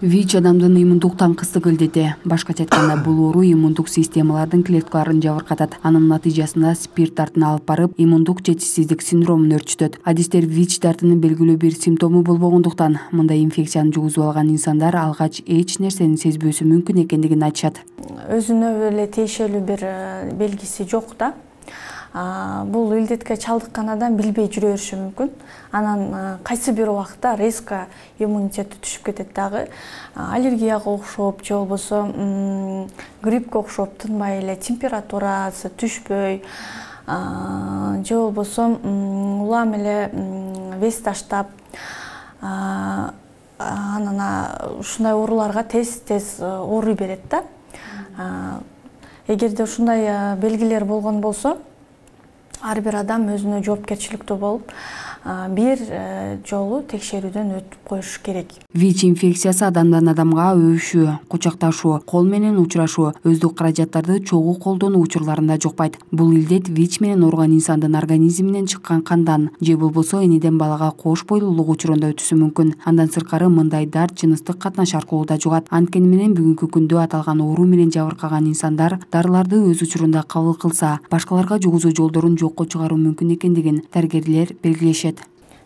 ВИЧ адамдын иммундук таңкыстык илдети. Башкача айтканда, бул оору иммундук системалардын клеткаларын жабыркатат. Анын натыйжасында спирт дартына алып барып, иммундук жетишсиздик синдромун өрчүтөт. Адистер ВИЧ дартынын белгилүү бир симптому болбогондуктан, мындай инфекцияны жугузуп алган инсандар алгач эч нерсени сезбөөсү мүмкүн экендигин айтышат. Өзүнө эле тиешелүү бир белгиси жок да. Бул илдетке чалдыккан адам билбей жүрө бериши мүмкүн. Анан кайсы бир убакта резко иммунитети түшүп кетет дагы. Аллергияга окшоп, же болбосо гриппке окшоп тынбай эле температурасы түшпөй, же болбосо улам эле вес таштап, анан ушундай ооруларга тез ооруй берет да. Эгерде ушундай белгилер болгон болсо, ар бир адам өзүнө жоопкерчиликтүү болуп, бир жолу текшерүүдөн өтүп коюш керек. ВИЧ инфекциясы адамдан адамга өбүшүү, кучакташуу, кол менен учурашуу, өздүк каражаттарды чогуу колдонуу учурларында жукпайт. Бул илдет ВИЧ менен ооруган инсандын организминен чыккан кандан же болбосо энеден балага кош бойлуулук учурунда өтүшү мүмкүн. Андан сырткары мындай дарт жыныстык катнаш аркылуу да жугат. Анткени менен бүгүнкү күндө аталган оору менен жабыркаган инсандар дарыларды өз учурунда кабыл кылса, башкаларга жугузуу жолдорун жокко чыгаруу мүмкүн экендигин дарыгерлер белгилешет.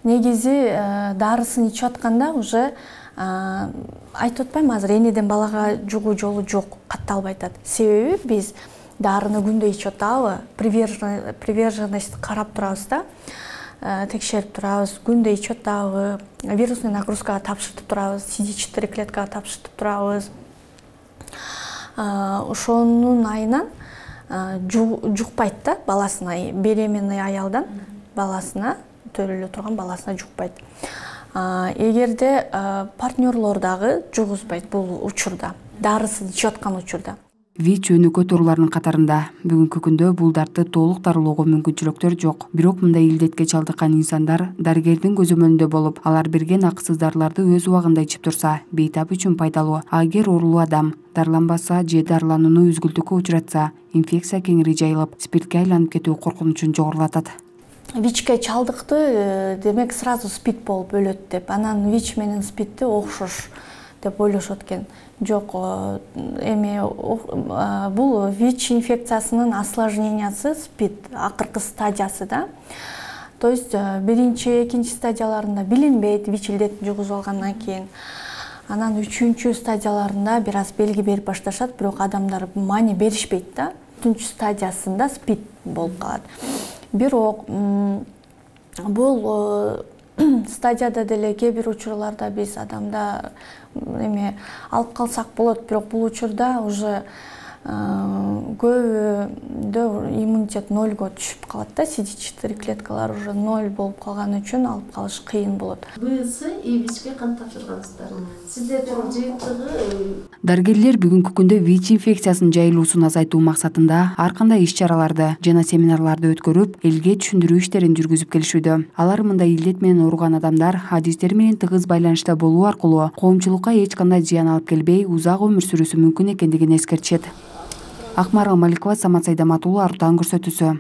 Негизи дарысын ичип атканда уже айтып атпайм, азыр энеден балага жугуу жолу жок, катталбай атат. Себеби биз дарыны күндө ичип атабы, приверженность карап турабыз да, текшерип турабыз, күндө ичип атабы, вирусный нагрузкага тапшыртып турабыз, CD4 клеткага тапшыртып турабыз. Ошонун айынан жукпайт да баласына, беременный аялдан баласына, төрөлө турган баласына жукпайт. Эгерде партнерлор дагы жугузбайт бул учурда, дарысын ичип аткан учурда. ВИЧ өнөкөт оорулардын катарында. Бүгүнкү күндө бул дартты толук дарылоого мүмкүнчүлүктөр жок. Бирок мындай илдетке чалдыккан инсандар дарыгердин көзөмөлүндө болуп, алар берген акысыз дарыларды өз убагында ичип турса, бейтап үчүн пайдалуу. Агер оорулуу адам дарыланбаса же дарыланууну үзгүлтүккө учуратса, инфекция кеңири жайылып, спиртке айланып кетүү коркунучун жогорулатат. ВИЧке чалдыкты, демек сразу спид болуп өлөт деп. Анан ВИЧ менен спидти окшош деп ойлошот экен. Жок, бул ВИЧ инфекциясынын осложнениясы спид, акыркы стадиясы да. То есть биринчи, экинчи стадияларында билинбейт ВИЧ илдетин жугузуп алгандан кийин. Анан үчүнчү стадияларында бир аз белги берип башташат, бирок адамдар маани беришпейт да. 4-нчү стадиясында спид болуп калат. Бирок бул стадияда деле кээ бир учурларда биз адамда алып калсак болот, бирок бул учурда уже көбүндө иммунитет 0-го түшүп калат да, CD4 клеткалар уже 0 болуп калган үчүн алып калыш кыйын болот. БС и ВИЧке кан тапшыргансыздар. Сиздердин жыйынтыгы? Дарыгерлер бүгүнкү күндө ВИЧ инфекциясынын жайылуусун азайтуу максатында ар кандай иш-чараларды жана семинарларды өткөрүп, элге түшүндүрүү иштерин жүргүзүп келишүүдө. Алар мындай илдет менен ооруган адамдар адистер менен тыгыз байланышта болуу аркылуу коомчулукка эч кандай зыян алып келбей, узак өмүр сүрүүсү мүмкүн экендигин эскертишет. Акмарал Маликова, Самат Сайдамат уулу, Артан көрсөтүүсү.